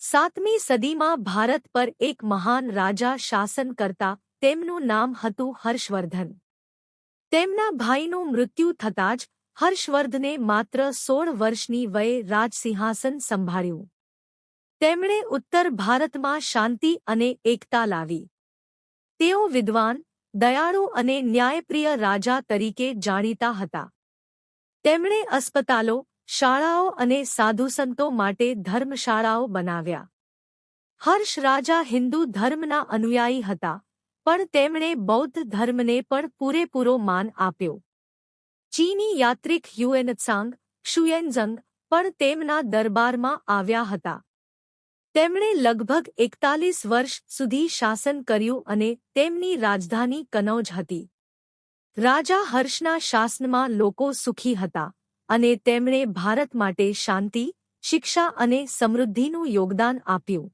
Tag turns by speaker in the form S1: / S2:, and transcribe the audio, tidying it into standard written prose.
S1: સાતમી સદીમાં ભારત પર એક મહાન રાજા શાસન કરતા તેમનું નામ હતું હર્ષવર્ધન. તેમના ભાઈનું મૃત્યુ થતાં જ હર્ષવર્ધને માત્ર 16 વર્ષની વયે રાજસિંહાસન સંભાળ્યું. તેમણે ઉત્તર ભારતમાં શાંતિ અને એકતા લાવી. તેઓ વિદ્વાન, દયાળુ અને ન્યાયપ્રિય રાજા તરીકે જાણીતા હતા. તેમણે અસ્પતાલો, શાળાઓ અને સાધુસંતો માટે ધર્મશાળાઓ બનાવ્યા. હર્ષ રાજા હિન્દુ ધર્મના અનુયાયી હતા, પણ તેમણે બૌદ્ધ ધર્મને પણ પૂરેપૂરો માન આપ્યો. ચીની યાત્રિક હ્યુએનત્સાંગ, ક્ષુયેનઝંગ પણ તેમના દરબારમાં આવ્યા હતા. તેમણે લગભગ 41 વર્ષ સુધી શાસન કર્યું અને તેમની રાજધાની કનૌજ હતી. રાજા હર્ષના શાસનમાં લોકો સુખી હતા અને તેમણે ભારત માટે શાંતિ, શિક્ષા અને સમૃદ્ધિનું યોગદાન આપ્યું.